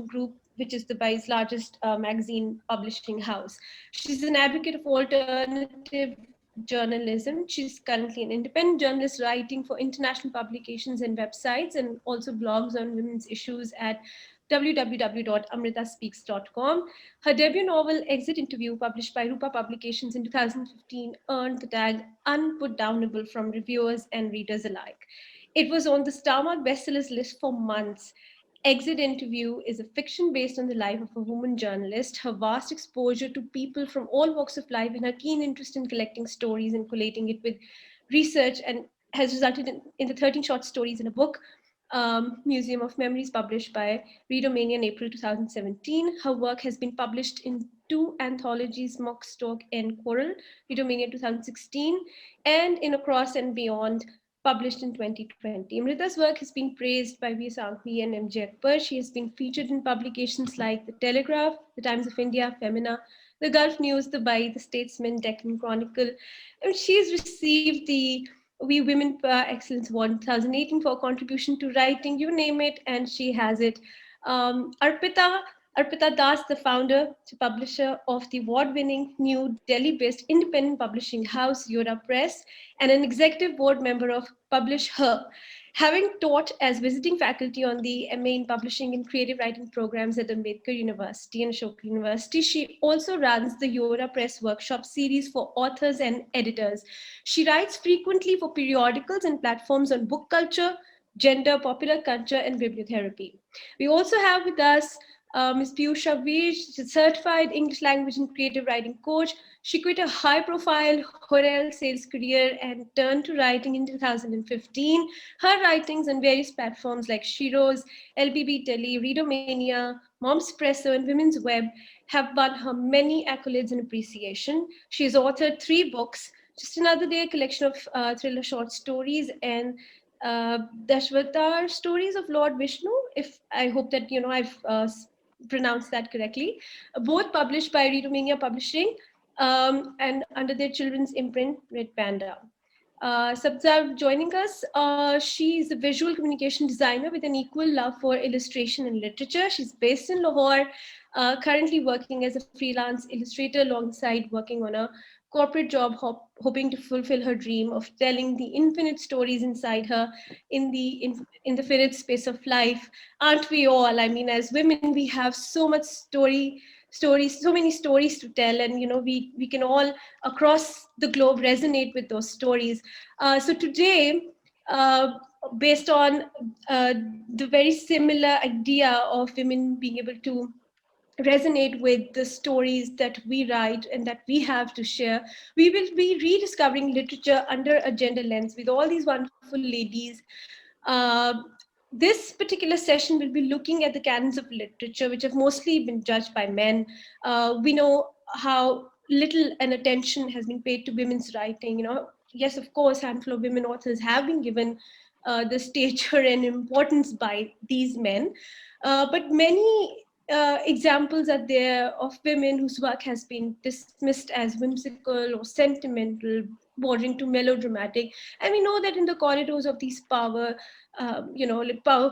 Group, which is Dubai's largest magazine publishing house. She's an advocate of alternative journalism. She's currently an independent journalist writing for international publications and websites, and also blogs on women's issues at www.amritaspeaks.com. Her debut novel, Exit Interview, published by Rupa Publications in 2015, earned the tag Unputdownable from reviewers and readers alike. It was on the Starmark bestsellers list for months. Exit Interview is a fiction based on the life of a woman journalist, her vast exposure to people from all walks of life, and her keen interest in collecting stories and collating it with research, and has resulted in the 13 short stories in a book, Museum of Memories, published by Readomania in April 2017. Her work has been published in two anthologies, Mock, Stock, and Coral, Readomania 2016, and in Across and Beyond, published in 2020. Amrita's work has been praised by vis-à-vis and MJ Akbar. She has been featured in publications like The Telegraph, The Times of India, Femina, The Gulf News, Dubai, The Statesman, Deccan Chronicle. And she's received the We Women Excellence Award in 2018 for a contribution to writing, you name it, and she has it. Arpita Das, the founder, publisher of the award-winning new Delhi-based independent publishing house, Yoda Press, and an executive board member of Publish Her. Having taught as visiting faculty on the MA in Publishing and Creative Writing programs at Ambedkar University and Ashoka University, she also runs the Yoda Press Workshop series for authors and editors. She writes frequently for periodicals and platforms on book culture, gender, popular culture, and bibliotherapy. We also have with us Ms. Piyusha, she's a certified English language and creative writing coach. She quit a high-profile hotel sales career and turned to writing in 2015. Her writings on various platforms like Shiro's, LBB Tele, Readomania, Momspresso, and Women's Web have won her many accolades and appreciation. She has authored 3 books, Just Another Day, a collection of thriller short stories, and Dashavatar Stories of Lord Vishnu. If I hope that I've pronounced that correctly. Both published by Readomania Publishing and under their children's imprint, Red Panda. Sabza joining us. She's a visual communication designer with an equal love for illustration and literature. She's based in Lahore, currently working as a freelance illustrator alongside working on a corporate job, hoping to fulfill her dream of telling the infinite stories inside her in the finite space of life. Aren't we all? I mean, as women, we have so much stories, so many stories to tell, and we can all across the globe resonate with those stories. So today, based on the very similar idea of women being able to resonate with the stories that we write and that we have to share, we will be rediscovering literature under a gender lens with all these wonderful ladies. Uh, this particular session will be looking at the canons of literature, which have mostly been judged by men. We know how little an attention has been paid to women's writing. Yes, of course, a handful of women authors have been given the stature and importance by these men, but many examples are there of women whose work has been dismissed as whimsical or sentimental, bordering to melodramatic. And we know that in the corridors of these power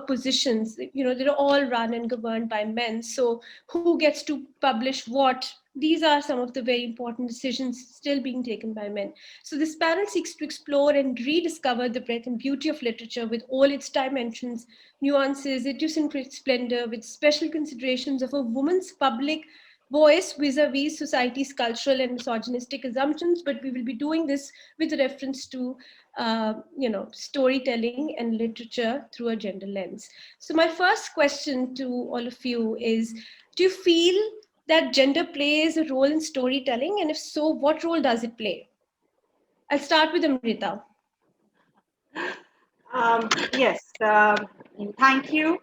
positions, they're all run and governed by men. So who gets to publish what? These are some of the very important decisions still being taken by men. So this panel seeks to explore and rediscover the breadth and beauty of literature with all its dimensions, nuances, idiosyncratic splendor, with special considerations of a woman's public voice vis-a-vis society's cultural and misogynistic assumptions. But we will be doing this with reference to storytelling and literature through a gender lens. So my first question to all of you is, do you feel that gender plays a role in storytelling? And if so, what role does it play? I'll start with Amrita. Yes, thank you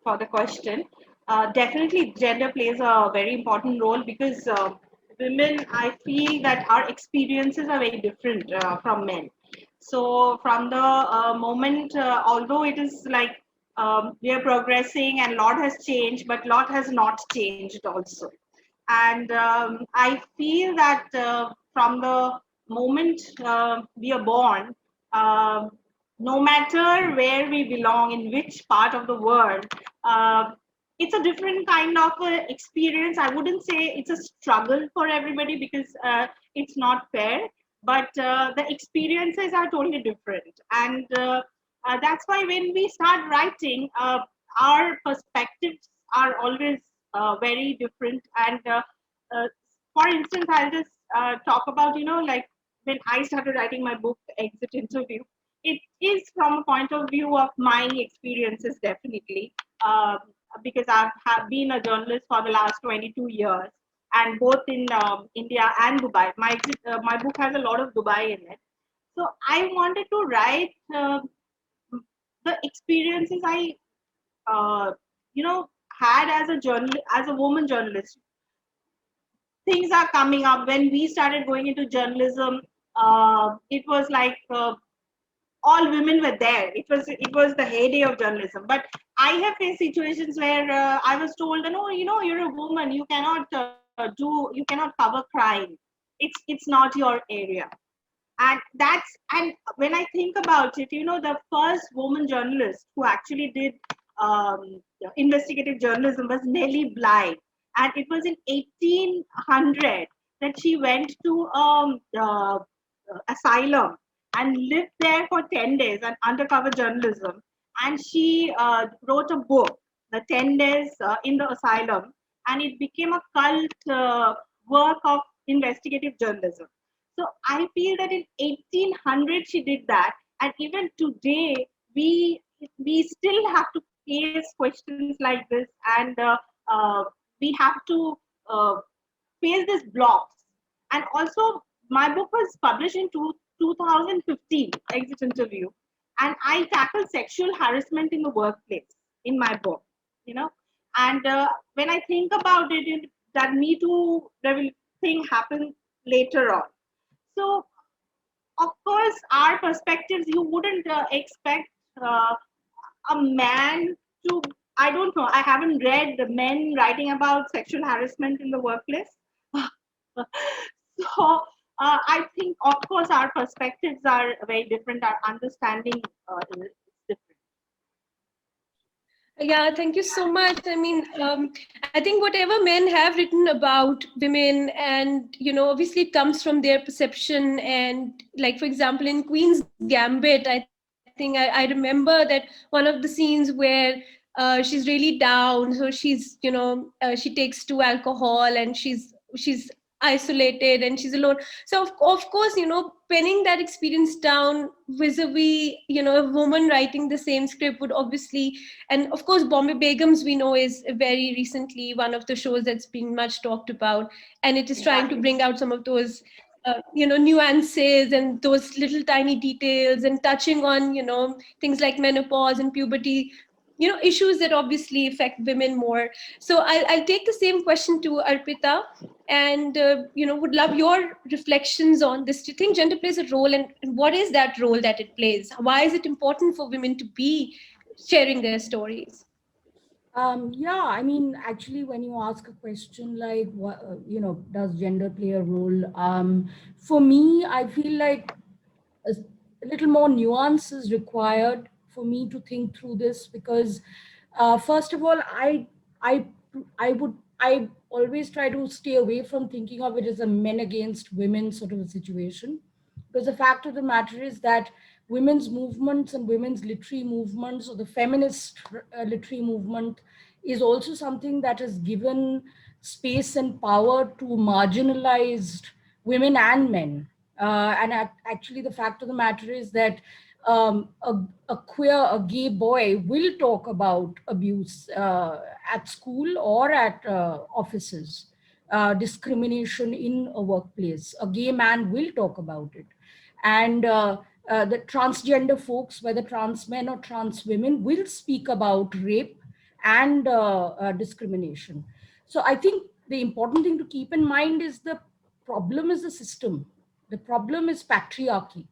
for the question. Definitely, gender plays a very important role because women, I feel that our experiences are very different from men. So, from the moment, although it is like we are progressing and lot has changed, but lot has not changed also. And I feel that from the moment we are born, no matter where we belong, in which part of the world, it's a different kind of experience. I wouldn't say it's a struggle for everybody because it's not fair, but the experiences are totally different. And that's why when we start writing, our perspectives are always very different. And uh, for instance, I'll just talk about, like when I started writing my book, Exit Interview, it is from a point of view of my experiences, definitely. Um, because have been a journalist for the last 22 years, and both in India and Dubai. My book has a lot of Dubai in it. So I wanted to write the experiences I, uh, had as a as a woman journalist. Things are coming up. When we started going into journalism, it was like all women were there. It was the heyday of journalism. But I have faced situations where I was told, no, you're a woman, you cannot you cannot cover crime. It's not your area. And when I think about it, the first woman journalist who actually did investigative journalism was Nellie Bly, and it was in 1800 that she went to asylum and lived there for 10 days and undercover journalism. And she wrote a book, The 10 Days in the Asylum, and it became a cult work of investigative journalism. So I feel that in 1800 she did that, and even today we still have to face questions like this, and we have to uh, face these blocks. And also, my book was published in 2015, Exit Interview, and I tackled sexual harassment in the workplace in my book. You know, and when I think about it, that Me Too thing happened later on. So, of course, our perspectives, you wouldn't expect uh, a man to, I don't know, I haven't read the men writing about sexual harassment in the workplace. So, I think, of course, our perspectives are very different, our understanding is different. Yeah, thank you so much. I mean, I think whatever men have written about women, and obviously it comes from their perception. And like, for example, in Queen's Gambit, I think I remember that one of the scenes where she's really down, so she takes to alcohol, and she's isolated and she's alone. So of course, penning that experience down vis-a-vis, a woman writing the same script would obviously. And of course, Bombay Begums, we know, is very recently one of the shows that's been much talked about, and it is trying to Exactly. bring out some of those nuances and those little tiny details, and touching on things like menopause and puberty, issues that obviously affect women more. So I'll take the same question to Arpita, and would love your reflections on this. Do you think gender plays a role, and what is that role that it plays? Why is it important for women to be sharing their stories? Yeah, I mean, actually, when you ask a question like, what, does gender play a role? For me, I feel like a little more nuance is required for me to think through this because, first of all, I, I always try to stay away from thinking of it as a men against women sort of a situation, because the fact of the matter is that women's movements and women's literary movements, or the feminist literary movement, is also something that has given space and power to marginalized women and men. Actually, the fact of the matter is that a queer, a gay boy will talk about abuse at school or at offices, discrimination in a workplace. A gay man will talk about it. And the transgender folks, whether trans men or trans women, will speak about rape and discrimination. So I think the important thing to keep in mind is the problem is the system. The problem is patriarchy,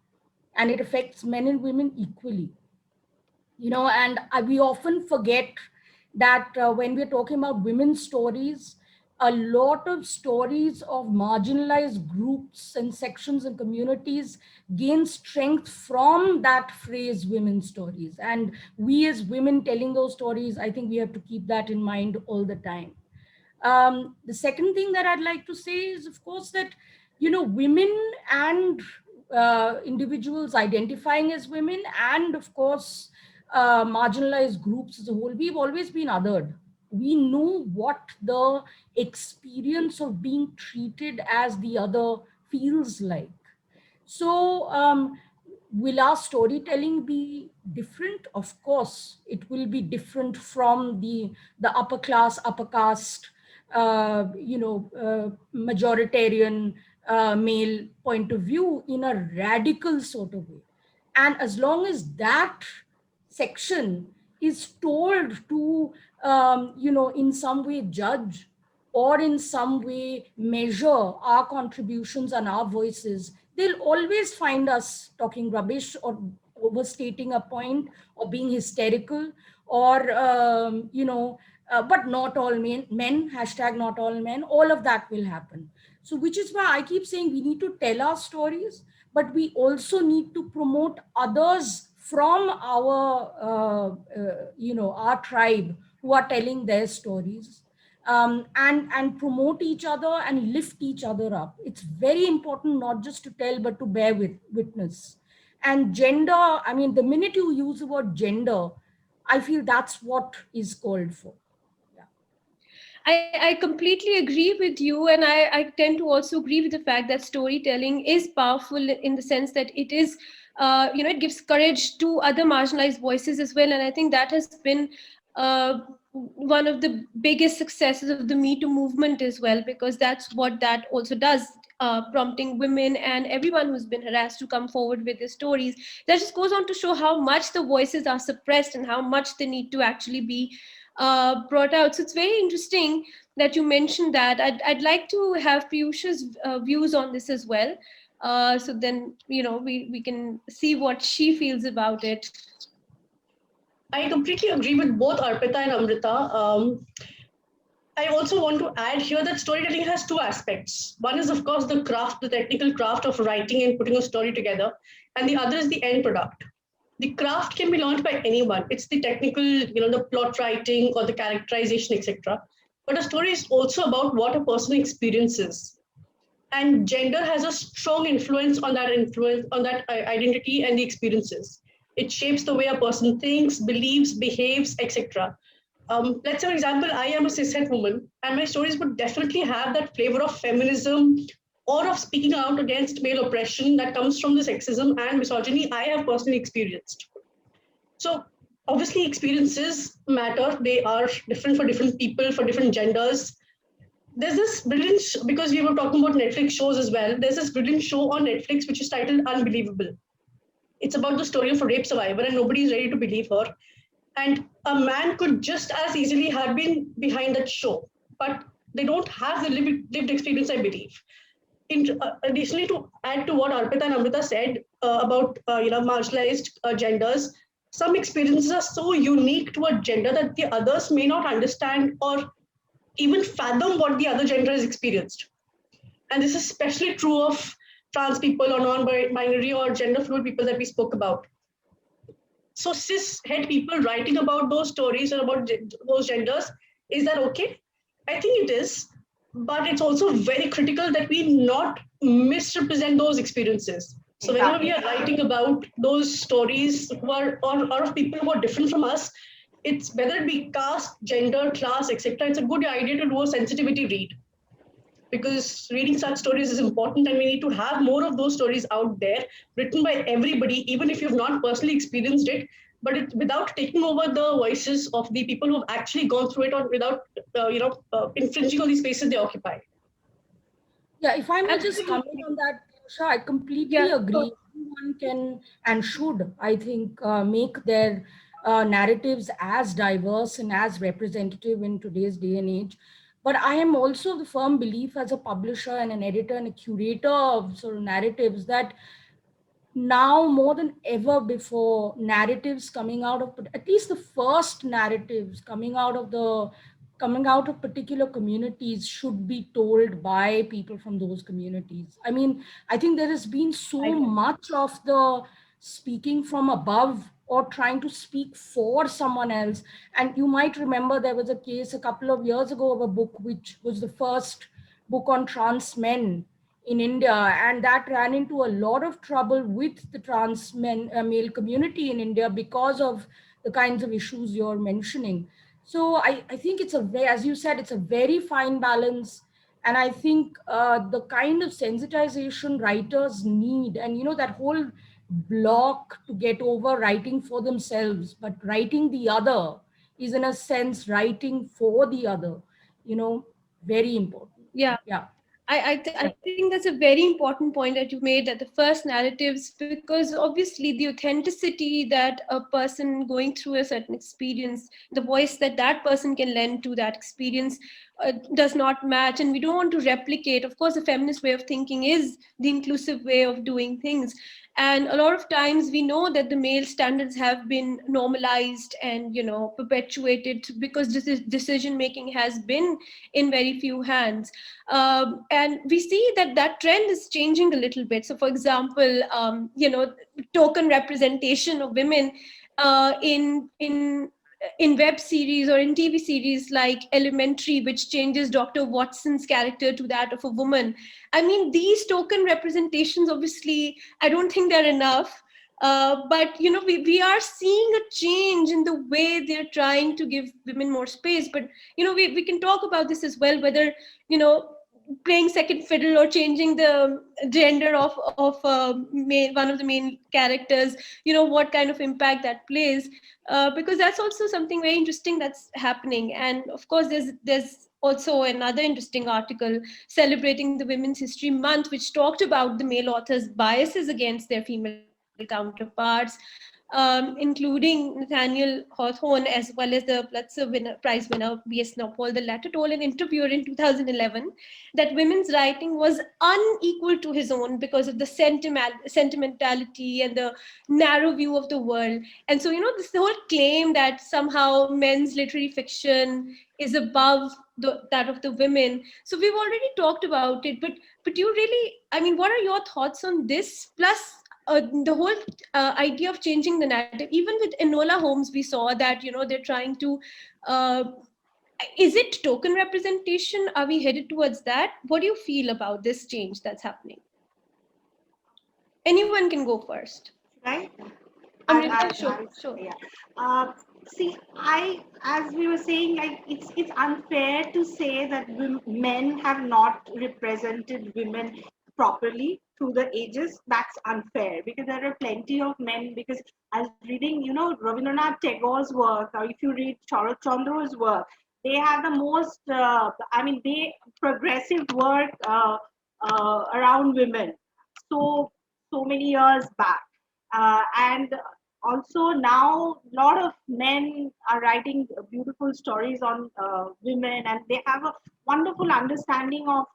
and it affects men and women equally. And we often forget that when we're talking about women's stories, a lot of stories of marginalized groups and sections and communities gain strength from that phrase women stories. And we as women telling those stories, I think we have to keep that in mind all the time. The second thing that I'd like to say is, of course, that women and individuals identifying as women, and of course, marginalized groups as a whole, we've always been othered. We know what the experience of being treated as the other feels like. So, will our storytelling be different? Of course, it will be different from the upper class, upper caste, majoritarian male point of view in a radical sort of way. And as long as that section is told to, in some way judge or in some way measure our contributions and our voices, they'll always find us talking rubbish or overstating a point or being hysterical or, but not all men, hashtag not all men, all of that will happen. So, which is why I keep saying we need to tell our stories, but we also need to promote others from our tribe who are telling their stories, and promote each other and lift each other up. It's very important not just to tell but to bear witness. And gender, I mean, the minute you use the word gender, I feel that's what is called for. Yeah. I completely agree with you, and I tend to also agree with the fact that storytelling is powerful in the sense that it is, it gives courage to other marginalized voices as well. And I think that has been one of the biggest successes of the Me Too movement as well, because that's what that also does. Prompting women and everyone who's been harassed to come forward with their stories. That just goes on to show how much the voices are suppressed and how much they need to actually be brought out. So it's very interesting that you mentioned that. I'd like to have Piyusha's views on this as well. So then, we can see what she feels about it. I completely agree with both Arpita and Amrita. I also want to add here that storytelling has two aspects. One is, of course, the craft, the technical craft of writing and putting a story together, and the other is the end product. The craft can be learned by anyone. It's the technical, the plot writing or the characterization, etc. But a story is also about what a person experiences, and gender has a strong influence on that identity and the experiences. It shapes the way a person thinks, believes, behaves, etc. Let's say, for example, I am a cishet woman, and my stories would definitely have that flavor of feminism or of speaking out against male oppression that comes from the sexism and misogyny I have personally experienced. So, obviously, experiences matter. They are different for different people, for different genders. There's this brilliant, because we were talking about Netflix shows as well, there's this brilliant show on Netflix which is titled Unbelievable. It's about the story of a rape survivor, and nobody is ready to believe her. And a man could just as easily have been behind that show, but they don't have the lived experience, I believe. Additionally, to add to what Arpita and Amrita said about marginalized genders, some experiences are so unique to a gender that the others may not understand or even fathom what the other gender has experienced. And this is especially true of trans people or non-binary or gender fluid people that we spoke about. So cis-het people writing about those stories or about those genders, is that okay? I think it is, but it's also very critical that we not misrepresent those experiences. So whenever we are writing about those stories who are or of people who are different from us, it's whether it be caste, gender, class, etc. It's a good idea to do a sensitivity read, because reading such stories is important, and we need to have more of those stories out there written by everybody, even if you've not personally experienced it, but without taking over the voices of the people who've actually gone through it, or without infringing on the spaces they occupy. Yeah, if I may just Absolutely. comment on that, Piyusha, I completely Yeah. agree. Everyone can and should, I think, make their narratives as diverse and as representative in today's day and age. But I am also of the firm belief as a publisher and an editor and a curator of sort of narratives that now more than ever before, narratives coming out of, at least the first narratives coming out of the coming out of particular communities should be told by people from those communities. I mean, I think there has been so much of the speaking from above or trying to speak for someone else. And you might remember there was a case a couple of years ago of a book which was the first book on trans men in India, and that ran into a lot of trouble with the trans men male community in India because of the kinds of issues you're mentioning. So I think it's a very, as you said, it's a very fine balance. And I think the kind of sensitization writers need, and that whole block to get over writing for themselves, but writing the other is in a sense writing for the other, you know, very important. Yeah. Yeah. I think that's a very important point that you made, that the first narratives, because obviously the authenticity that a person going through a certain experience, the voice that that person can lend to that experience does not match. And we don't want to replicate. Of course, the feminist way of thinking is the inclusive way of doing things. And a lot of times we know that the male standards have been normalized and, perpetuated because this is decision making has been in very few hands. And we see that that trend is changing a little bit. So for example, token representation of women in web series or in TV series like Elementary, which changes Dr. Watson's character to that of a woman. I mean, these token representations, obviously, I don't think they're enough. But we are seeing a change in the way they're trying to give women more space. But we can talk about this as well, whether playing second fiddle or changing the gender of one of the main characters, what kind of impact that plays, because that's also something very interesting that's happening. And of course, there's also another interesting article celebrating the Women's History Month, which talked about the male authors' biases against their female counterparts, including Nathaniel Hawthorne, as well as the Prize winner V.S. Naipaul. The latter told an interviewer in 2011 that women's writing was unequal to his own because of the sentimentality and the narrow view of the world. And so, this whole claim that somehow men's literary fiction is above that of the women. So we've already talked about it, but you really, I mean, what are your thoughts on this? Plus, the whole idea of changing the narrative, even with Enola Holmes, we saw that they're trying to. Uh, is it token representation? Are we headed towards that? What do you feel about this change that's happening? Anyone can go first. Right? Amrita, sure. Yeah. See, as we were saying, like it's unfair to say that men have not represented women properly through the ages. That's unfair because there are plenty of men. Because I was reading, Rabindranath Tagore's work, or if you read Sharat Chandra's work, they have the most, they progressive work around women. So many years back. And also now a lot of men are writing beautiful stories on women, and they have a wonderful understanding of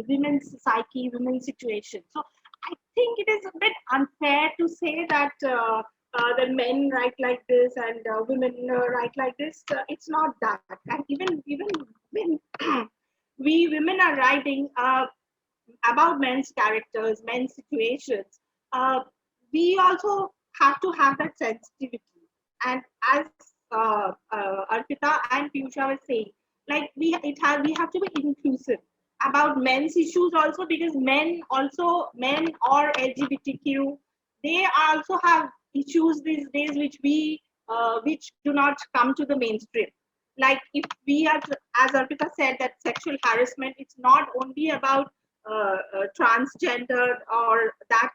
women's psyche, women's situation. So I think it is a bit unfair to say that the men write like this and women write like this. It's not that. And even when we women are writing about men's characters, men's situations, we also have to have that sensitivity. And as Arpita and Piyusha were saying, like we have to be inclusive about men's issues also, because men or LGBTQ, they also have issues these days which do not come to the mainstream. Like if we are, as Arpita said, that sexual harassment, it's not only about transgender or that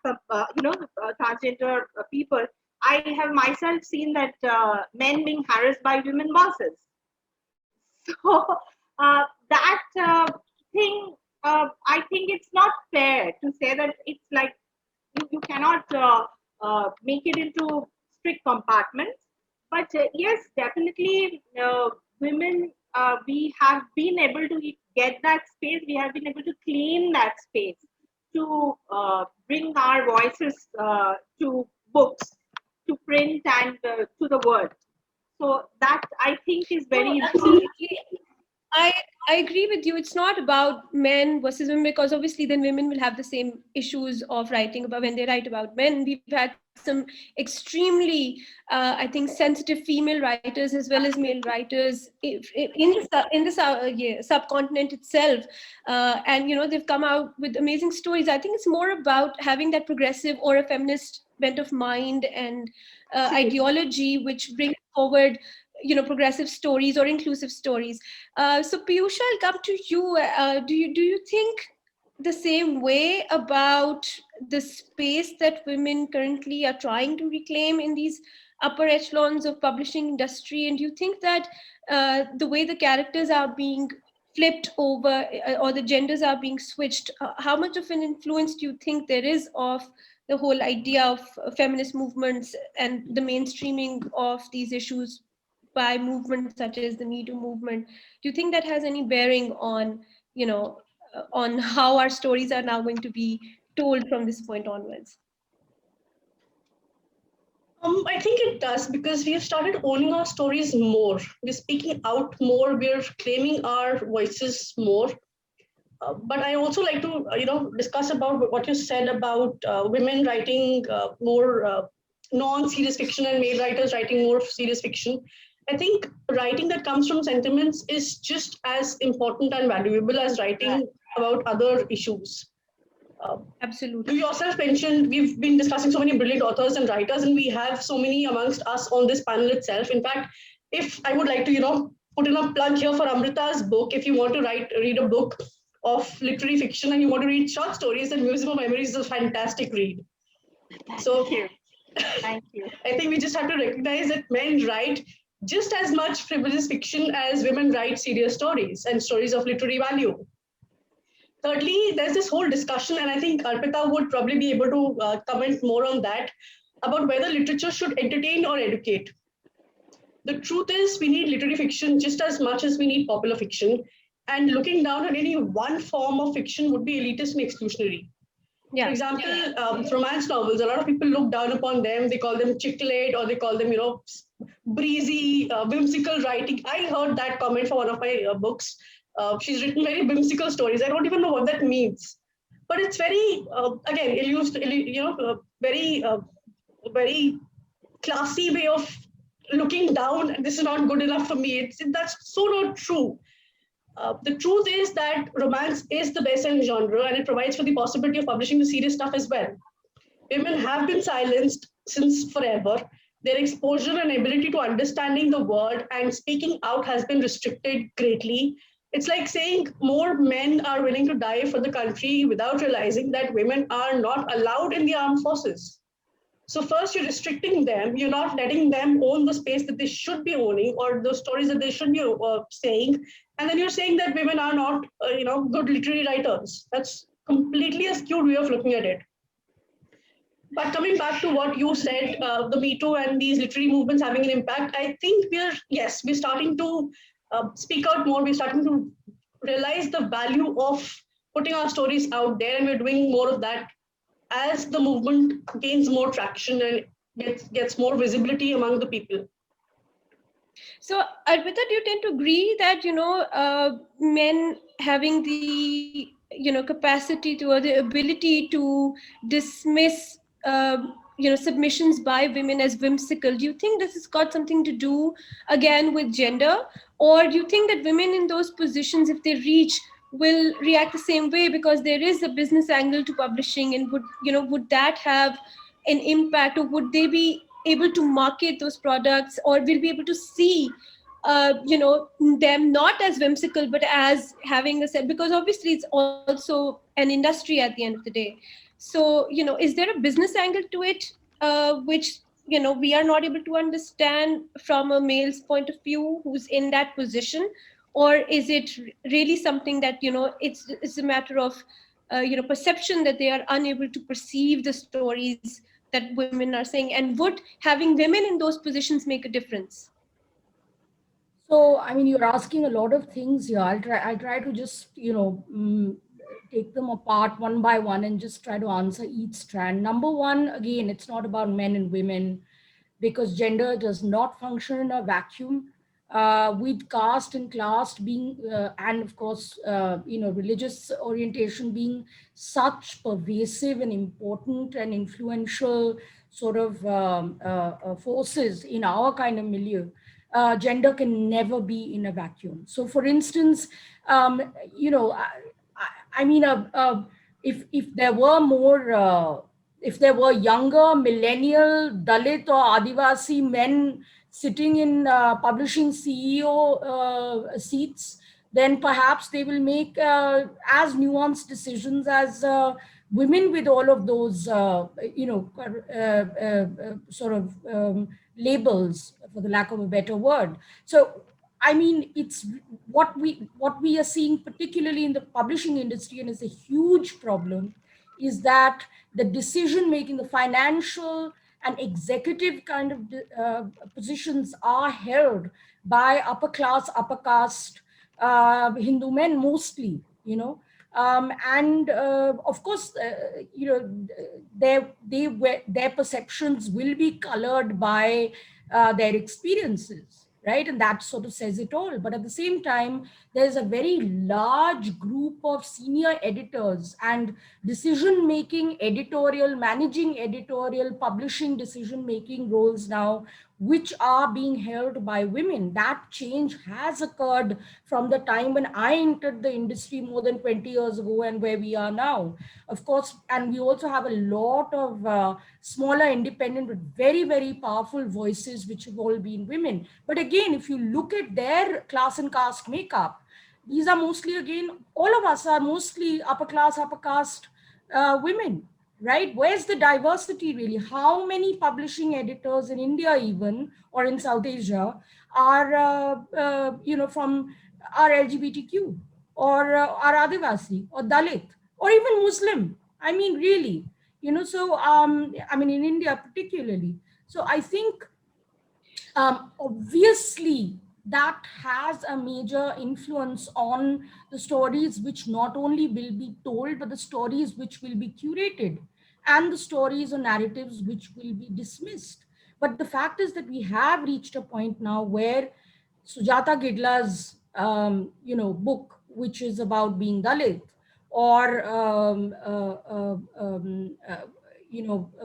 transgender people. I have myself seen that men being harassed by women bosses. So that thing, I think it's not fair to say that it's like you cannot make it into strict compartments. But yes, definitely, women, we have been able to get that space. We have been able to claim that space to bring our voices to books, to print, and to the world. So that I think is very important. Absolutely. I I agree with you. It's not about men versus women, because obviously then women will have the same issues of writing about when they write about men. We've had some extremely, I think, sensitive female writers as well as male writers in the subcontinent itself, and they've come out with amazing stories. I think it's more about having that progressive or a feminist bent of mind and Absolutely. ideology which brings forward progressive stories or inclusive stories. So Piyusha, I'll come to you. Do you think the same way about the space that women currently are trying to reclaim in these upper echelons of publishing industry? And do you think that the way the characters are being flipped over, or the genders are being switched, how much of an influence do you think there is of the whole idea of feminist movements and the mainstreaming of these issues by movements such as the Me Too movement? Do you think that has any bearing on, on how our stories are now going to be told from this point onwards? I think it does because we have started owning our stories more. We're speaking out more. We're claiming our voices more. But I also like to, discuss about what you said about women writing more non-serious fiction and male writers writing more serious fiction. I think writing that comes from sentiments is just as important and valuable as Right. writing about other issues. Uh, you Absolutely. yourself mentioned we've been discussing so many brilliant authors and writers, and we have so many amongst us on this panel itself. In fact, if I would like to, put in a plug here for Amrita's book, if you want to read a book of literary fiction and you want to read short stories, then Museum of Memories is a fantastic read. Thank So you. Thank you. I think we just have to recognize that men write just as much frivolous fiction as women write serious stories and stories of literary value. Thirdly, there's this whole discussion, and I think Arpita would probably be able to comment more on that, about whether literature should entertain or educate. The truth is, we need literary fiction just as much as we need popular fiction, and looking down on any one form of fiction would be elitist and exclusionary. For Yeah. example, romance novels, a lot of people look down upon them. They call them chick lit, or they call them, breezy, whimsical writing. I heard that comment for one of my books. She's written very whimsical stories. I don't even know what that means, but it's very, again, very classy way of looking down. This is not good enough for me. That's so not true. The truth is that romance is the best-selling genre, and it provides for the possibility of publishing the serious stuff as well. Women have been silenced since forever. Their exposure and ability to understanding the world and speaking out has been restricted greatly. It's like saying more men are willing to die for the country without realizing that women are not allowed in the armed forces. So first, you're restricting them. You're not letting them own the space that they should be owning, or the stories that they should be saying. And then you're saying that women are not, good literary writers. That's completely a skewed way of looking at it. But coming back to what you said, the Me Too and these literary movements having an impact, I think we're starting to speak out more. We're starting to realize the value of putting our stories out there, and we're doing more of that as the movement gains more traction and gets more visibility among the people. So, Arpita, do you tend to agree that men having the capacity to, or the ability to dismiss submissions by women as whimsical? Do you think this has got something to do again with gender, or do you think that women in those positions, if they reach, will react the same way because there is a business angle to publishing, and would that have an impact, or would they be able to market those products, or will be able to see them not as whimsical but as having a set, because obviously it's also an industry at the end of the day. So is there a business angle to it, which we are not able to understand from a male's point of view who's in that position, or is it really something that it's a matter of perception, that they are unable to perceive the stories that women are saying, and would having women in those positions make a difference? So, I mean, you're asking a lot of things here. I'll try to just, take them apart one by one and just try to answer each strand. Number one, again, it's not about men and women, because gender does not function in a vacuum. with caste and class being, and of course, religious orientation being such pervasive and important and influential sort of forces in our kind of milieu, gender can never be in a vacuum. So, for instance, um, you know, I mean, if there were more, if there were younger millennial Dalit or Adivasi men sitting in publishing CEO seats, then perhaps they will make as nuanced decisions as women with all of those, sort of labels, for the lack of a better word. So, I mean, it's what we are seeing, particularly in the publishing industry, and is a huge problem, is that the decision making, the financial and executive kind of positions are held by upper class, upper caste Hindu men mostly, and of course, their perceptions will be colored by their experiences, right? And that sort of says it all. But at the same time, there's a very large group of senior editors and decision making, editorial, managing editorial, publishing decision making roles now, which are being held by women. That change has occurred from the time when I entered the industry more than 20 years ago and where we are now. Of course, and we also have a lot of smaller independent but very, very powerful voices which have all been women. But again, if you look at their class and caste makeup, these are mostly, again, all of us are mostly upper class, upper caste women, right? Where's the diversity really? How many publishing editors in India, even, or in South Asia, are from are LGBTQ, or are Adivasi or Dalit or even Muslim? I mean, really, So, I mean, in India particularly. So, I think obviously that has a major influence on the stories which not only will be told, but the stories which will be curated, and the stories or narratives which will be dismissed. But the fact is that we have reached a point now where Sujata Gidla's book, which is about being Dalit, or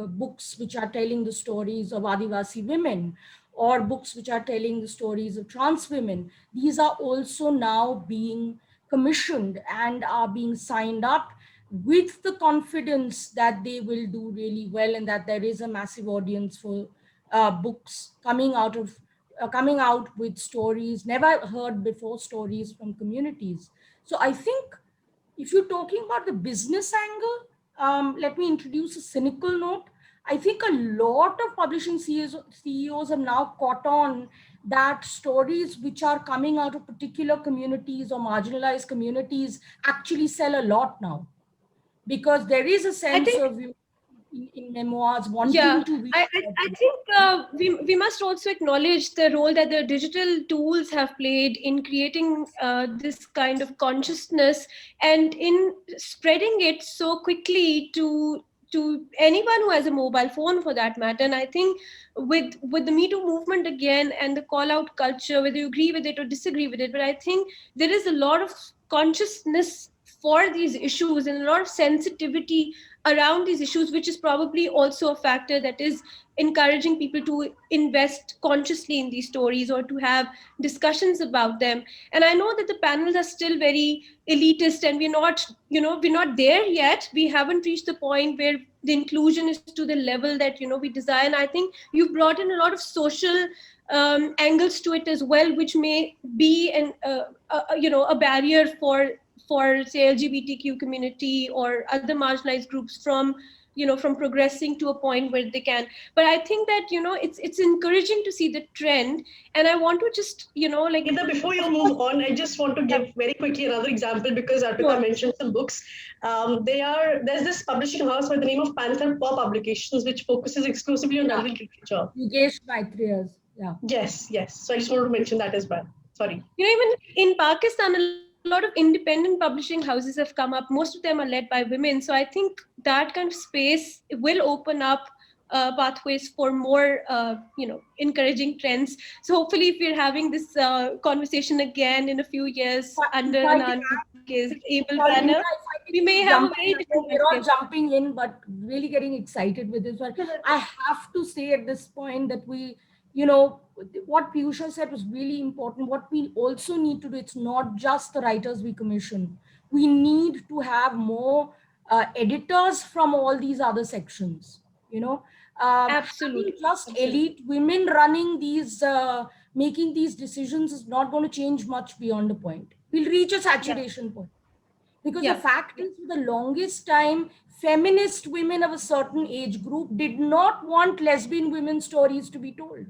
books which are telling the stories of Adivasi women, or books which are telling the stories of trans women, these are also now being commissioned and are being signed up with the confidence that they will do really well, and that there is a massive audience for books coming out with stories never heard before, stories from communities. So I think, if you're talking about the business angle, let me introduce a cynical note. I think a lot of publishing CEOs have now caught on that stories which are coming out of particular communities or marginalized communities actually sell a lot now, because there is a I sense think, of you in memoirs yeah, wanting to be. I think we must also acknowledge the role that the digital tools have played in creating this kind of consciousness and in spreading it so quickly to anyone who has a mobile phone, for that matter. And I think with the Me Too movement again, and the call out culture, whether you agree with it or disagree with it, but I think there is a lot of consciousness for these issues and a lot of sensitivity around these issues, which is probably also a factor that is encouraging people to invest consciously in these stories or to have discussions about them. And I know that the panels are still very elitist, and we're not there yet. We haven't reached the point where the inclusion is to the level that we desire. And I think you've brought in a lot of social angles to it as well, which may be a barrier for say LGBTQ community or other marginalized groups from progressing to a point where they can. But I think that it's encouraging to see the trend. And I want to just like, Nida, before you of move course, on, I just want to give very quickly another example because Arpita sure. mentioned some books. There's this publishing house by the name of Panther Paw Publications, which focuses exclusively on Yeah, Dalit literature. Yogesh Maitriya's, yeah. Yes, yes. So I just wanted to mention that as well. Sorry. Even in Pakistan, a lot of independent publishing houses have come up. Most of them are led by women. So I think that kind of space will open up pathways for more, encouraging trends. So hopefully, if we're having this conversation again in a few years under If I can Anand's able sorry, banner, Nida, if I we can may just have a jump in, very I know different we're all landscape. jumping in, but really getting excited with this one. I have to say at this point that we, what Piyusha said was really important. What we also need to do, it's not just the writers we commission. We need to have more editors from all these other sections, having Absolutely, just absolutely. elite women running these, making these decisions is not going to change much beyond a point. We'll reach a Yeah, saturation point because the yeah, fact is, for the longest time, feminist women of a certain age group did not want lesbian women stories to be told.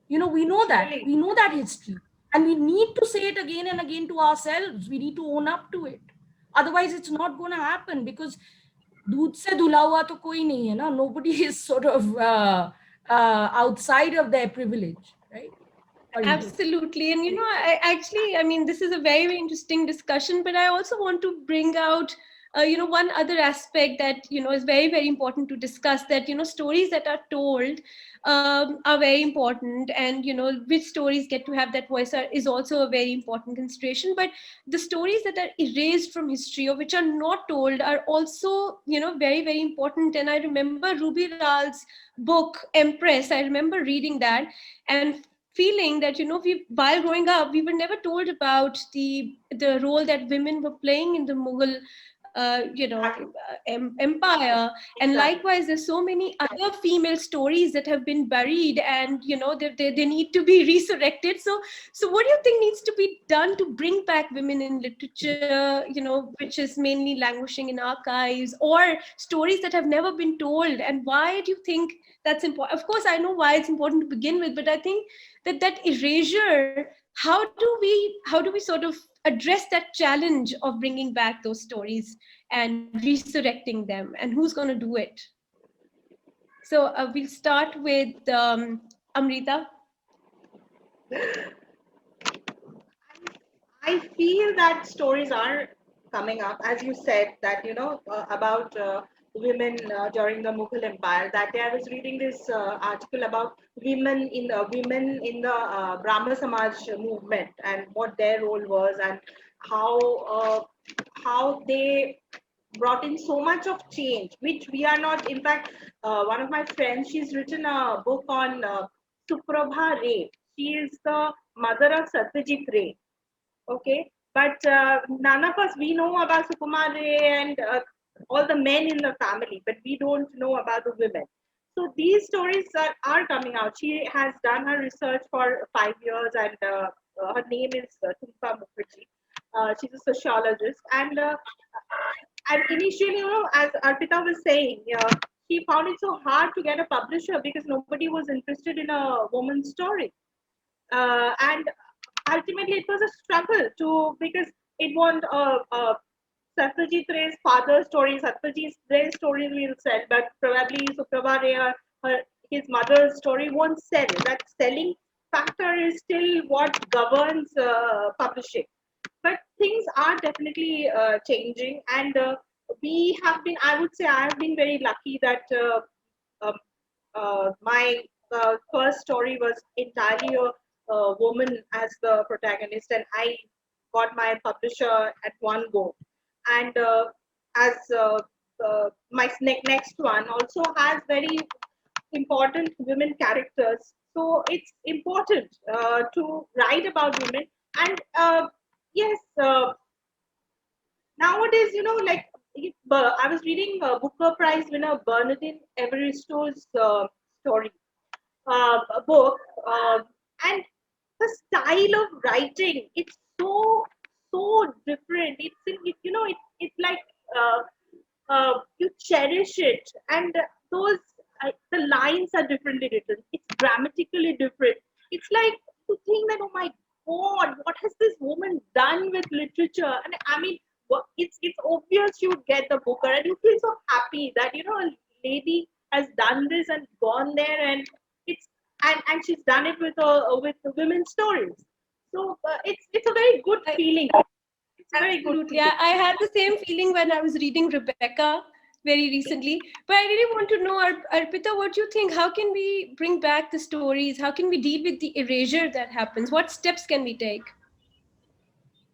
We know that. Surely. We know that history. And we need to say it again and again to ourselves. We need to own up to it. Otherwise, it's not going to happen because दूध से धुला हुआ तो कोई नहीं है ना. Nobody is sort of outside of their privilege, right? Sorry. absolutely. And I mean, this is a very, very interesting discussion, but I also want to bring out one other aspect that is very, very important to discuss, that stories that are told are very important, and which stories get to have that voice is also a very important consideration. But the stories that are erased from history or which are not told are also very, very important. And I remember Ruby Ral's book Empress. I remember reading that and feeling that we, while growing up, we were never told about the role that women were playing in the Mughal Exactly. empire. And Exactly. likewise, there's so many other female stories that have been buried, and they need to be resurrected. So what do you think needs to be done to bring back women in literature, which is mainly languishing in archives, or stories that have never been told? And why do you think that's important? Of course, I know why it's important to begin with, but I think that erasure, how do we sort of address that challenge of bringing back those stories and resurrecting them, and who's going to do it? So we'll start with Amrita. I feel that stories are coming up, as you said, that about women during the Mughal Empire. That day, I was reading this article about women in the Brahma Samaj movement and what their role was, and how uh, how they brought in so much of change, which we are not. In fact, one of my friends, she's written a book on Suprabha Ray. She is the mother of Satyajit Ray. Okay, but none of us, we know about Sukumar Ray and all the men in the family, but we don't know about the women. So these stories are coming out. She has done her research for 5 years, and her name is Tumpa Mukherjee. She's a sociologist, and initially, as Arpita was saying, she found it so hard to get a publisher because nobody was interested in a woman's story. And ultimately it was a struggle to, because it won't Satyajit Ray's father's story, Satyajit Ray's story will sell, but probably Suprabha Ray, his mother's story won't sell. That selling factor is still what governs publishing. But things are definitely changing, and we have been, I would say, I have been very lucky that um, my first story was entirely a woman as the protagonist, and I got my publisher at one go. And as my next one also has very important women characters, so it's important to write about women. And yes, nowadays, like I was reading Booker Prize winner Bernadine Evaristo's story, a book, uh, and the style of writing, it's so different. It's like you cherish it, and those the lines are differently written. It's grammatically different. It's like to think that, oh my god, what has this woman done with literature? And I mean, it's obvious you get the Booker, and you feel so happy that a lady has done this and gone there, and it's and she's done it with women's stories. So it's a very good feeling. It's a very good Absolutely. feeling. I had the same feeling when I was reading Rebecca. very recently. But I really want to know, Arpita, what do you think? How can we bring back the stories? How can we deal with the erasure that happens? What steps can we take?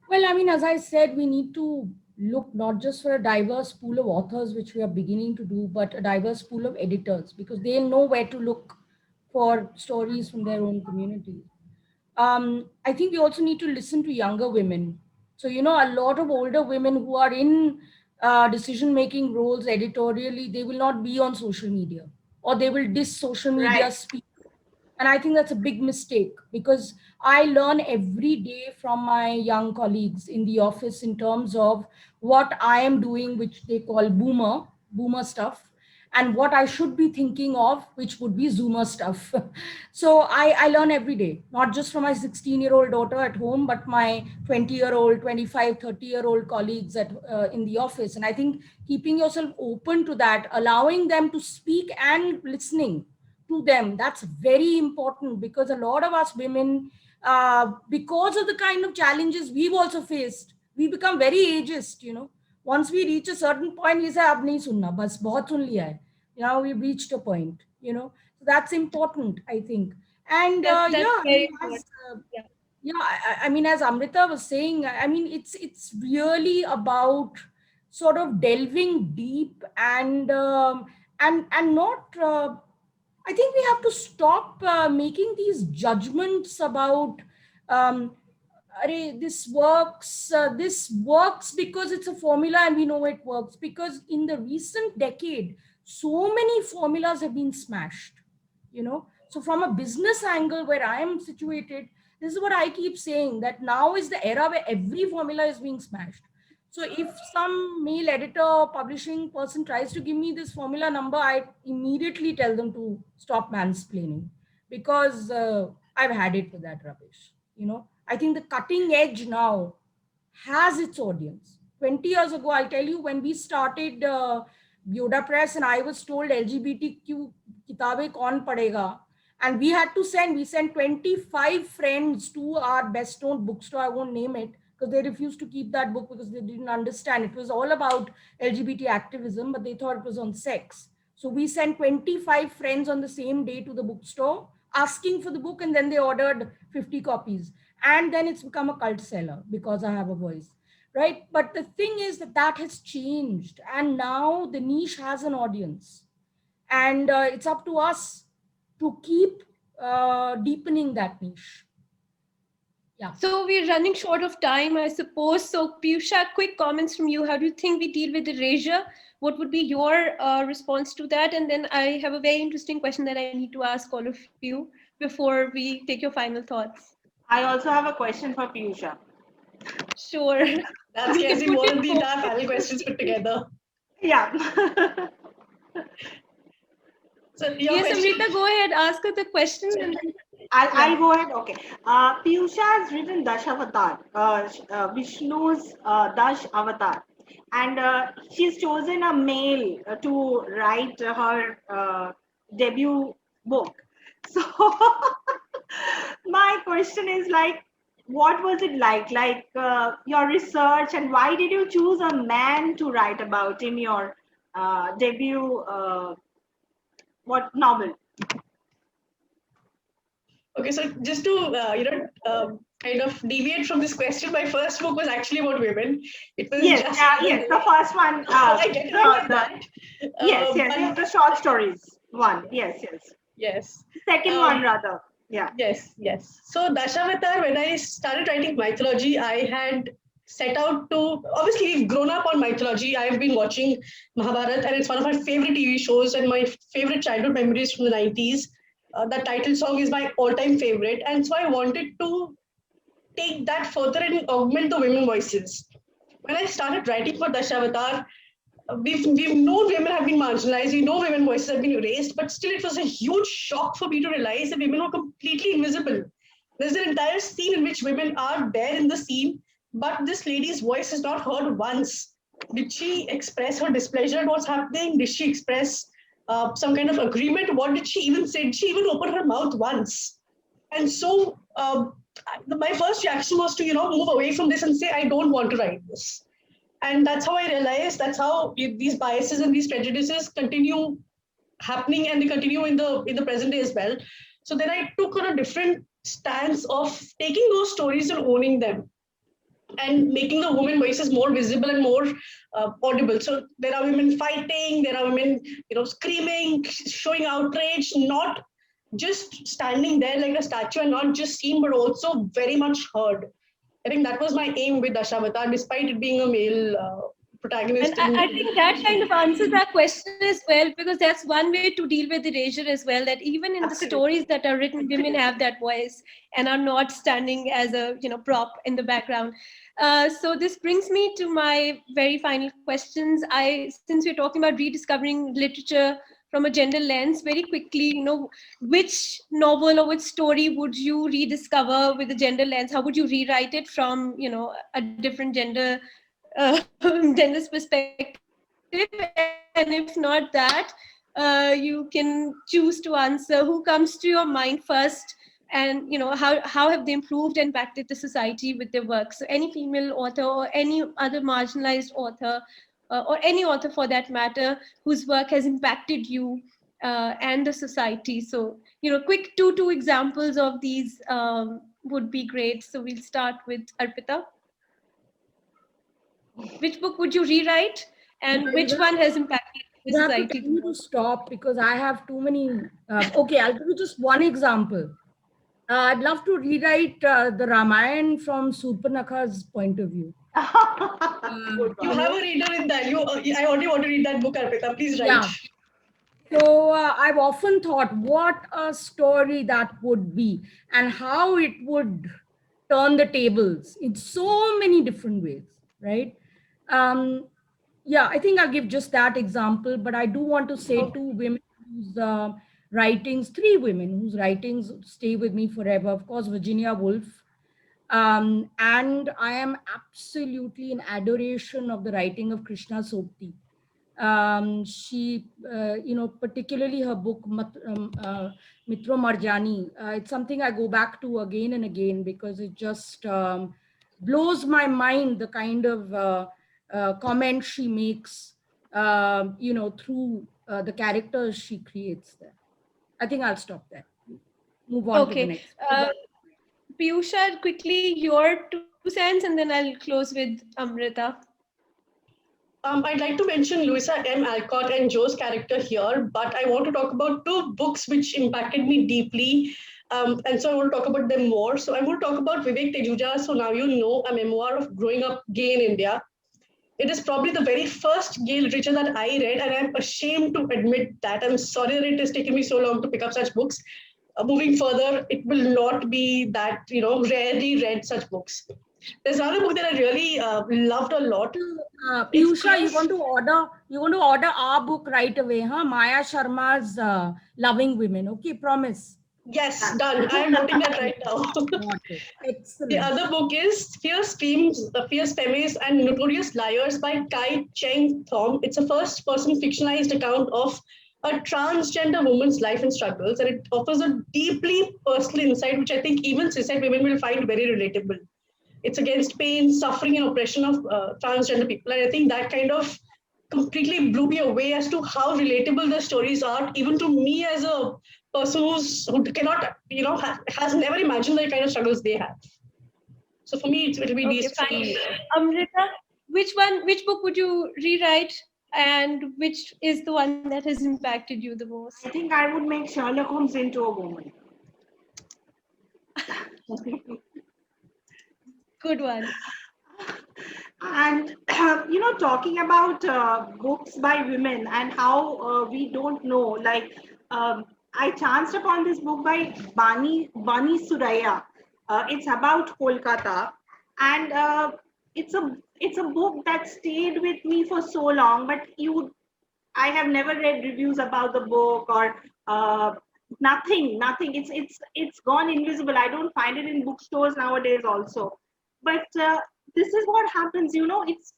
Well, I mean, as I said, we need to look not just for a diverse pool of authors, which we are beginning to do, but a diverse pool of editors, because they know where to look for stories from their own communities. I think we also need to listen to younger women. So, a lot of older women who are in decision making roles editorially, they will not be on social media, or they will diss social media Right. speak. And I think that's a big mistake, because I learn every day from my young colleagues in the office in terms of what I am doing, which they call boomer stuff, and what I should be thinking of, which would be zoomer stuff. So I learn every day, not just from my 16-year-old daughter at home, but my 20-year-old, 25, 30-year-old colleagues in the office. And I think keeping yourself open to that, allowing them to speak and listening to them, that's very important, because a lot of us women, because of the kind of challenges we've also faced, we become very ageist. Once we reach a certain point, we say ab nahi sunna, bas bahut sun liya hai. Now we've reached a point. So that's important, I think. And That's yeah, I very mean, important. Yeah. I mean, as Amrita was saying, I mean, it's really about sort of delving deep and not. I think we have to stop making these judgments about, um, "Arey, this works because it's a formula and we know it works." Because in the recent decade, so many formulas have been smashed. So from a business angle where I am situated, this is what I keep saying, that now is the era where every formula is being smashed. So if some male editor or publishing person tries to give me this formula number, I immediately tell them to stop mansplaining, because I've had it with that rubbish. I think the cutting edge now has its audience. 20 years ago, I'll tell you, when we started Yoda Press and I was told LGBTQ kitabe kaun padega, and we sent 25 friends to our best known bookstore, I won't name it, because they refused to keep that book because they didn't understand. It was all about LGBT activism, but they thought it was on sex. So we sent 25 friends on the same day to the bookstore asking for the book, and then they ordered 50 copies. And then it's become a cult seller because I have a voice, right? But the thing is that has changed, and now the niche has an audience, and it's up to us to keep deepening that niche. Yeah. So we're running short of time, I suppose. So Piyusha, quick comments from you. How do you think we deal with erasure? What would be your response to that? And then I have a very interesting question that I need to ask all of you before we take your final thoughts. I also have a question for Piyusha. Sure. That's We can getting put more it of the forward. entire panel questions put together. Yeah. So your Yes, question. Amrita, go ahead. Ask her the questions and then I'll yeah. go ahead. Okay. Piyusha has written Dashavatar, Vishnu's Dash Avatar, and she's chosen a male to write her debut book. So my question is like, what was it like? Like your research, and why did you choose a man to write about in your debut what novel? Okay, so just to kind of deviate from this question, my first book was actually about women. It was Yes, just yes, the first one. I get that. Yes, yes, But the short stories one. Yes, yes. yes. Second one, Um, rather. Yeah. Yes, yes. So Dashavatar, when I started writing mythology, I had set out to, obviously we've grown up on mythology. I've been watching Mahabharat and it's one of my favorite TV shows and my favorite childhood memories from the 90s. That title song is my all-time favorite. And so I wanted to take that further and augment the women voices. When I started writing for Dashavatar, we've known women have been marginalized, we know women voices have been erased, but still it was a huge shock for me to realize that women were completely invisible. There's an entire scene in which women are there in the scene, but this lady's voice is not heard once. Did she express her displeasure at what's happening? Did she express some kind of agreement? What did she even say? Did she even open her mouth once? And so my first reaction was to move away from this and say I don't want to write this. And that's how I realized that's how these biases and these prejudices continue happening, and they continue in the present day as well. So then I took on a different stance of taking those stories and owning them and making the women voices more visible and more audible. So there are women fighting, there are women, screaming, showing outrage, not just standing there like a statue and not just seen, but also very much heard. I think that was my aim with Dashavata, despite it being a male protagonist. And I think that kind of answers our question as well, because that's one way to deal with erasure as well, that even in the stories that are written, women have that voice and are not standing as a prop in the background. So this brings me to my very final questions. Since we're talking about rediscovering literature from a gender lens, very quickly, which novel or which story would you rediscover with a gender lens? How would you rewrite it from a different gender's perspective? And if not that, you can choose to answer who comes to your mind first, and how have they improved and impacted the society with their work. So any female author or any other marginalized author, or any author for that matter, whose work has impacted you and the society. So quick two examples of these would be great. So we'll start with Arpita. Which book would you rewrite, and which one has impacted the You have to society tell the me to most? stop because I have too many. Okay, I'll give you just one example. I'd love to rewrite the Ramayana from Surpanakha's point of view. Good You one. have a reader in that. I already want to read that book, Arpita. Please write. Yeah. So I've often thought what a story that would be and how it would turn the tables in so many different ways, right? Um, yeah, I think I'll give just that example, but I do want to say two women whose writings, three women whose writings stay with me forever. Of course, Virginia Woolf. And I am absolutely in adoration of the writing of Krishna Sopti. She, particularly her book Mitro Marjani. It's something I go back to again and again because it just blows my mind the kind of comment she makes, through the characters she creates there. I think I'll stop there. Move on to the Okay. next. Piyusha, quickly your 2 cents, and then I'll close with Amrita. I'd like to mention Louisa M. Alcott and Joe's character here, but I want to talk about two books which impacted me deeply. And so I want to talk about them more. So I want to talk about Vivek Tejuja, So Now You Know, a memoir of growing up gay in India. It is probably the very first gay literature that I read, and I'm ashamed to admit that. I'm sorry that it has taken me so long to pick up such books. Moving further, it will not be that, rarely read such books. There's another book that I really loved a lot. Piyusha, you want to order our book right away, huh? Maya Sharma's Loving Women. Okay, promise. Yes, done. I'm noting that right now. Got it. The Excellent. other book is Fierce Themes, The Fierce Feminists and Notorious Liars by Kai Cheng Thom. It's a first-person fictionalized account of a transgender woman's life and struggles, and it offers a deeply personal insight, which I think even cishet women will find very relatable. It's against pain, suffering, and oppression of transgender people, and I think that kind of completely blew me away as to how relatable the stories are, even to me as a person who cannot, has never imagined the kind of struggles they have. So for me, it'll be Okay, these fine. three. Amrita, which book would you rewrite, and which is the one that has impacted you the most? I think I would make Sherlock Holmes into a woman. Good one. And talking about books by women and how we don't know, like I chanced upon this book by Bani Suraya. It's about Kolkata, and it's a book that stayed with me for so long. But I have never read reviews about the book or nothing. It's gone invisible. I don't find it in bookstores nowadays also. But this is what happens. It's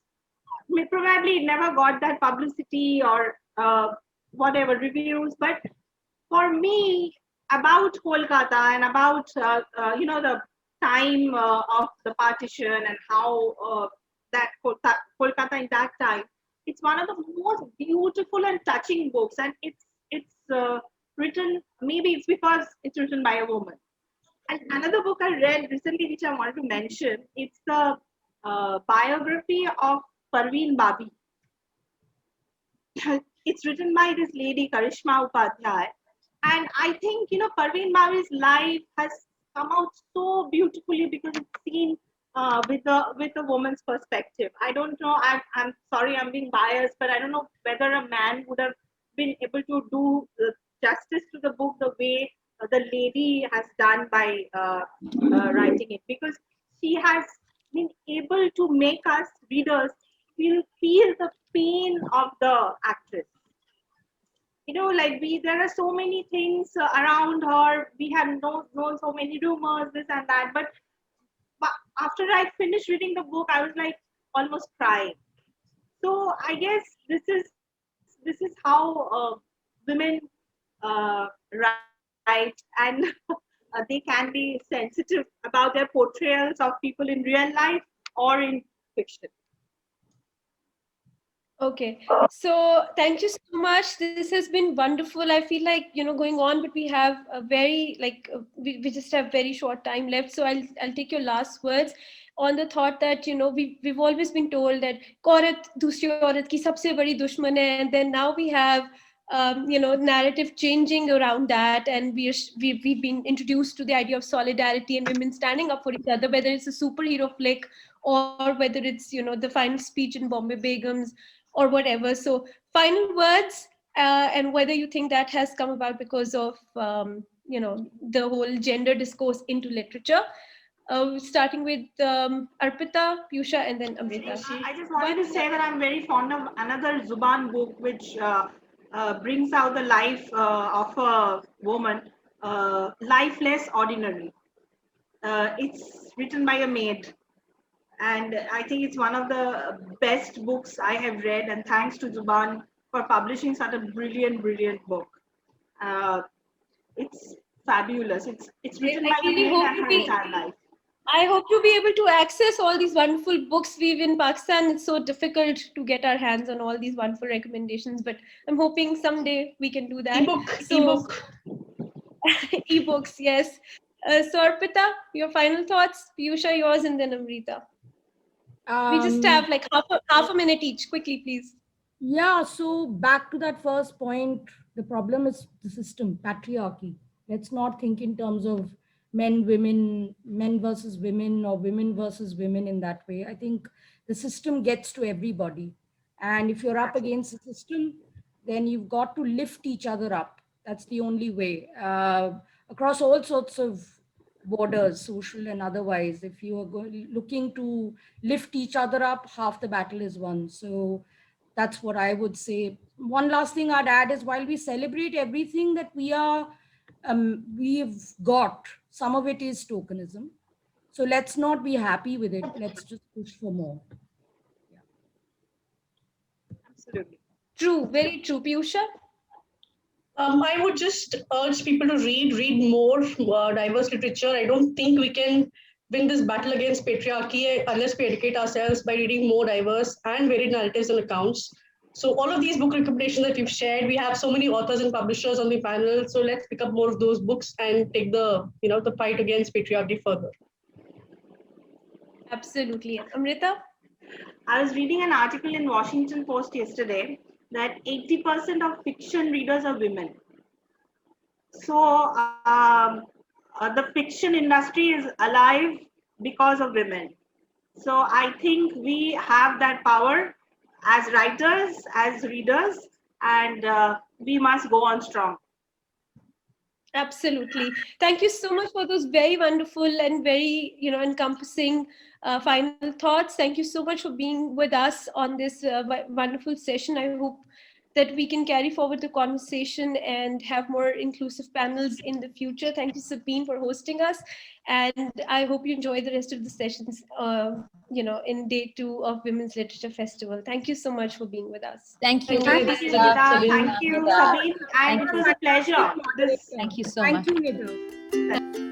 probably it never got that publicity or whatever reviews. But for me, about Kolkata and about the time of the partition and how that Kolkata in that time. It's one of the most beautiful and touching books, and it's written. Maybe it's because it's written by a woman. And another book I read recently, which I wanted to mention, it's the biography of Parveen Babi. It's written by this lady Karishma Upadhyay, and I think Parveen Babi's life has come out so beautifully because it's seen with a woman's perspective. I don't know. I'm sorry, I'm being biased, but I don't know whether a man would have been able to do justice to the book the way the lady has done by writing it, because she has been able to make us readers feel the pain of the actress. Like there are so many things around her. We have known so many rumors, this and that. But after I finished reading the book, I was like almost crying. So I guess this is how women write, and they can be sensitive about their portrayals of people in real life or in fiction. Okay, so thank you so much. This has been wonderful. I feel like going on, but we have a very we just have very short time left. So I'll take your last words on the thought that we've always been told that औरत दूसरी औरत की सबसे बड़ी दुश्मन है, and then now we have narrative changing around that, and we've been introduced to the idea of solidarity and women standing up for each other, whether it's a superhero flick or whether it's the final speech in Bombay Begums or whatever. So final words, and whether you think that has come about because of the whole gender discourse into literature. Starting with Arpita, Piyusha, and then Amrita. I just wanted to say that I'm very fond of another Zuban book, which brings out the life of a woman, Life Less Ordinary. It's written by a maid, and I think it's one of the best books I have read. And thanks to Zuban for publishing such a brilliant book. It's fabulous. It's written by a maid and her entire life. I hope to be able to access all these wonderful books. In Pakistan, it's so difficult to get our hands on all these wonderful recommendations, but I'm hoping someday we can do that. Ebook. Ebooks, yes. So Arpita, your final thoughts. Piyusha, yours, and then Amrita. We just have like half a minute each. Quickly, please. Yeah, so back to that first point, the problem is the system, patriarchy. Let's not think in terms of men versus women, or women versus women in that way. I think the system gets to everybody. And if you're up against the system, then you've got to lift each other up. That's the only way. Across all sorts of borders, social and otherwise, if you are looking to lift each other up, half the battle is won. So that's what I would say. One last thing I'd add is, while we celebrate everything that we've got, some of it is tokenism. So let's not be happy with it. Let's just push for more. Yeah. Absolutely. True, very true. Piyusha? I would just urge people to read more diverse literature. I don't think we can win this battle against patriarchy unless we educate ourselves by reading more diverse and varied narratives and accounts. So all of these book recommendations that you've shared, we have so many authors and publishers on the panel. So let's pick up more of those books and take the fight against patriarchy further. Absolutely. Amrita? I was reading an article in Washington Post yesterday that 80% of fiction readers are women. So the fiction industry is alive because of women. So I think we have that power as writers, as readers, and we must go on strong. Absolutely. Thank you so much for those very wonderful and very, encompassing final thoughts. Thank you so much for being with us on this wonderful session. I hope that we can carry forward the conversation and have more inclusive panels in the future. Thank you, Sabine, for hosting us. And I hope you enjoy the rest of the sessions, in day 2 of Women's Literature Festival. Thank you so much for being with us. Thank you. Thank you, Nida. Thank you, Sabine. And it was a pleasure. Thank you so much. Thank you, Nida.